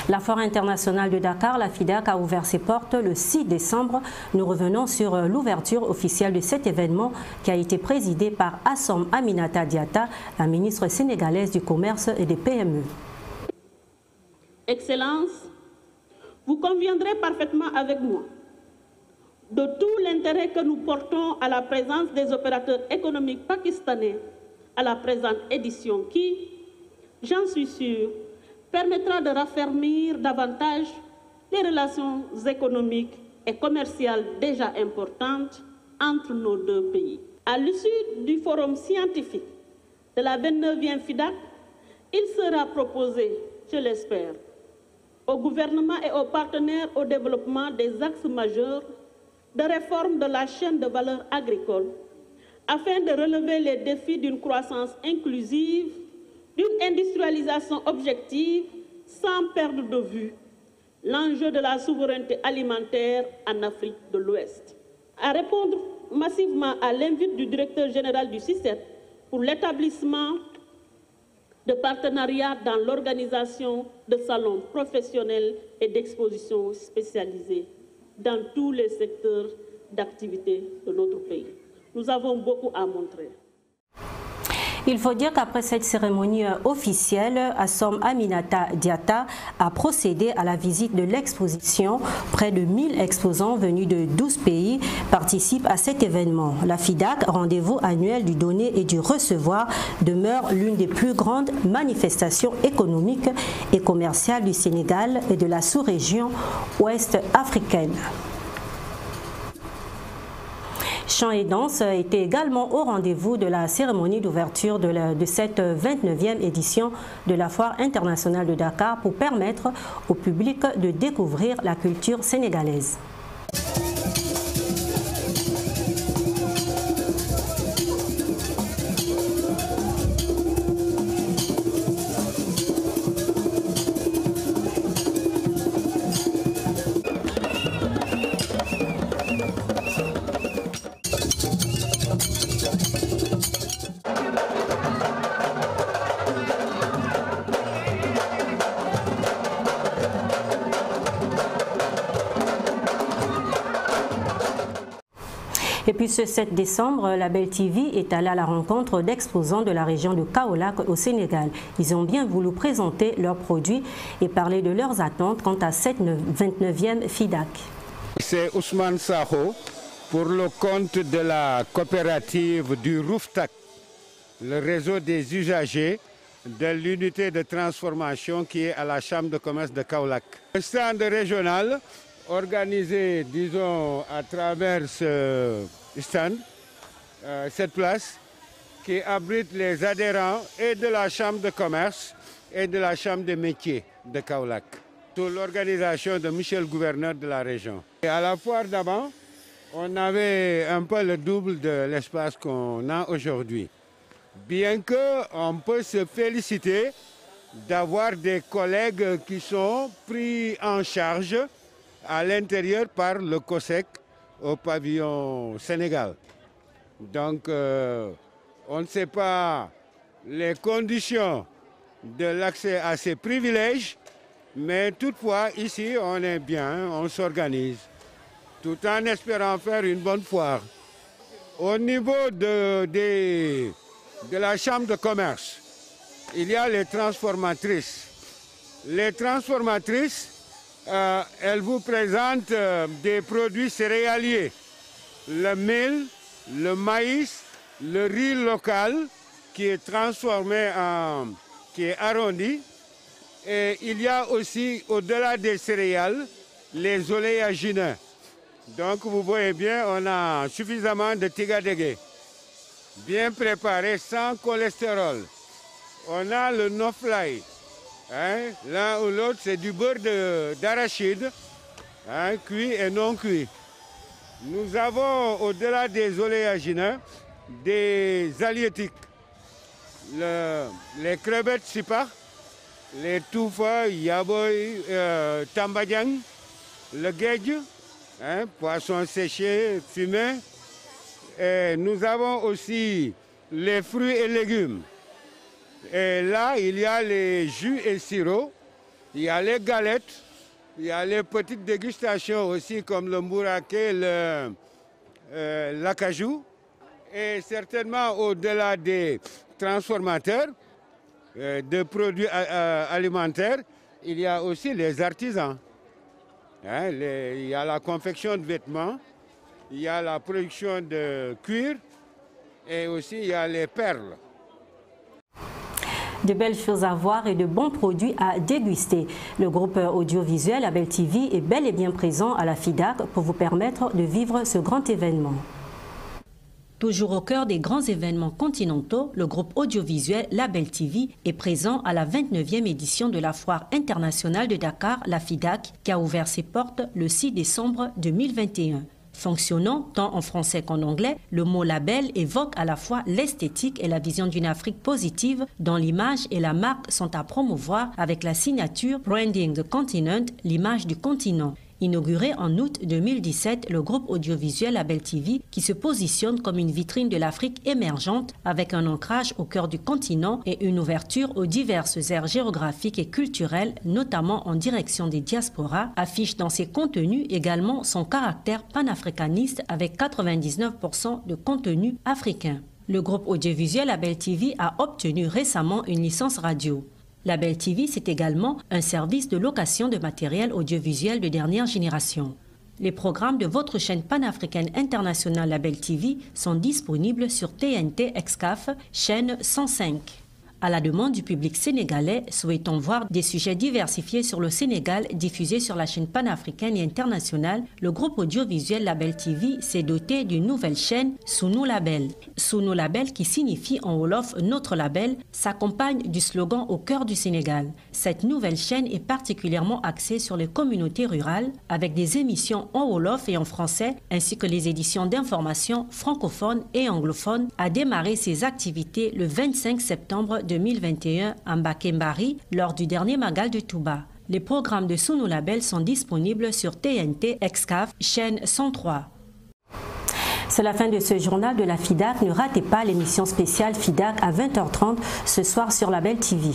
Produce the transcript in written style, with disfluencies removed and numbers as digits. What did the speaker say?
La Foire internationale de Dakar, la FIDAK, a ouvert ses portes le 6 décembre. Nous revenons sur l'ouverture officielle de cet événement qui a été présidé par Assom Aminata Diatta, la ministre sénégalaise du Commerce et des PME. Excellences, vous conviendrez parfaitement avec moi de tout l'intérêt que nous portons à la présence des opérateurs économiques pakistanais à la présente édition qui, j'en suis sûre, permettra de raffermir davantage les relations économiques et commerciales déjà importantes entre nos deux pays. À l'issue du forum scientifique de la 29e FIDAK, il sera proposé, je l'espère, au gouvernement et aux partenaires au développement des axes majeurs de réforme de la chaîne de valeur agricole afin de relever les défis d'une croissance inclusive, d'une industrialisation objective sans perdre de vue l'enjeu de la souveraineté alimentaire en Afrique de l'Ouest. À répondre massivement à l'invite du directeur général du CICET pour l'établissement de partenariats dans l'organisation de salons professionnels et d'expositions spécialisées dans tous les secteurs d'activité de notre pays. Nous avons beaucoup à montrer. Il faut dire qu'après cette cérémonie officielle, Assom Aminata Diatta a procédé à la visite de l'exposition. Près de 1000 exposants venus de 12 pays participent à cet événement. La FIDAK, rendez-vous annuel du donner et du recevoir, demeure l'une des plus grandes manifestations économiques et commerciales du Sénégal et de la sous-région ouest africaine. Chant et danse était également au rendez-vous de la cérémonie d'ouverture de cette 29e édition de la Foire internationale de Dakar pour permettre au public de découvrir la culture sénégalaise. Et puis ce 7 décembre, la Belle TV est allée à la rencontre d'exposants de la région de Kaolack au Sénégal. Ils ont bien voulu présenter leurs produits et parler de leurs attentes quant à cette 29e FIDAK. C'est Ousmane Saho pour le compte de la coopérative du Rouftak, le réseau des usagers de l'unité de transformation qui est à la Chambre de commerce de Kaolack. Un stand régional organisé, disons, à travers ce stand, cette place, qui abrite les adhérents et de la Chambre de commerce et de la Chambre des métiers de Kaolack, sous l'organisation de Michel, gouverneur de la région. Et à la foire d'avant, on avait un peu le double de l'espace qu'on a aujourd'hui. Bien qu'on peut se féliciter d'avoir des collègues qui sont pris en charge à l'intérieur par le COSEC au pavillon Sénégal. Donc, on ne sait pas les conditions de l'accès à ces privilèges, mais toutefois, ici, on est bien, on s'organise, tout en espérant faire une bonne foire. Au niveau de la Chambre de commerce, il y a les transformatrices. Les transformatrices, elles vous présentent des produits céréaliers, le mil, le maïs, le riz local qui est transformé qui est arrondi. Et il y a aussi, au-delà des céréales, les oléagineux. Donc vous voyez bien, on a suffisamment de tigadégué, bien préparé, sans cholestérol. On a le no-fly. Hein, l'un ou l'autre, c'est du beurre d'arachide, hein, cuit et non cuit. Nous avons, au-delà des oléagineux, des halieutiques. Les crevettes sipa, les toufa, yaboy, tambadjang, le guedj, poissons séchés, fumés. Et nous avons aussi les fruits et légumes. Et là, il y a les jus et sirops, il y a les galettes, il y a les petites dégustations aussi comme le mouraké, l'acajou. Et certainement au-delà des transformateurs de produits alimentaires, il y a aussi les artisans. Il y a la confection de vêtements, il y a la production de cuir et aussi il y a les perles. De belles choses à voir et de bons produits à déguster. Le groupe audiovisuel Label TV est bel et bien présent à la FIDAK pour vous permettre de vivre ce grand événement. Toujours au cœur des grands événements continentaux, le groupe audiovisuel Label TV est présent à la 29e édition de la Foire internationale de Dakar, la FIDAK, qui a ouvert ses portes le 6 décembre 2021. Fonctionnant tant en français qu'en anglais, le mot label évoque à la fois l'esthétique et la vision d'une Afrique positive dont l'image et la marque sont à promouvoir avec la signature Branding the Continent, l'image du continent. Inauguré en août 2017, le groupe audiovisuel Label TV, qui se positionne comme une vitrine de l'Afrique émergente avec un ancrage au cœur du continent et une ouverture aux diverses aires géographiques et culturelles, notamment en direction des diasporas, affiche dans ses contenus également son caractère panafricaniste avec 99% de contenu africain. Le groupe audiovisuel Label TV a obtenu récemment une licence radio. Label TV, c'est également un service de location de matériel audiovisuel de dernière génération. Les programmes de votre chaîne panafricaine internationale Label TV sont disponibles sur TNT Excaf, chaîne 105. À la demande du public sénégalais, souhaitant voir des sujets diversifiés sur le Sénégal diffusés sur la chaîne panafricaine et internationale, le groupe audiovisuel Label TV s'est doté d'une nouvelle chaîne, Sunu Label. Sunu Label, qui signifie en wolof « notre label », s'accompagne du slogan « au cœur du Sénégal ». Cette nouvelle chaîne est particulièrement axée sur les communautés rurales, avec des émissions en wolof et en français, ainsi que les éditions d'information francophones et anglophones, a démarré ses activités le 25 septembre 2021 à Mbakembari lors du dernier Magal de Touba. Les programmes de Sunu Label sont disponibles sur TNT Excaf, chaîne 103. C'est la fin de ce journal de la FIDAK. Ne ratez pas l'émission spéciale FIDAK à 20h30 ce soir sur Label TV.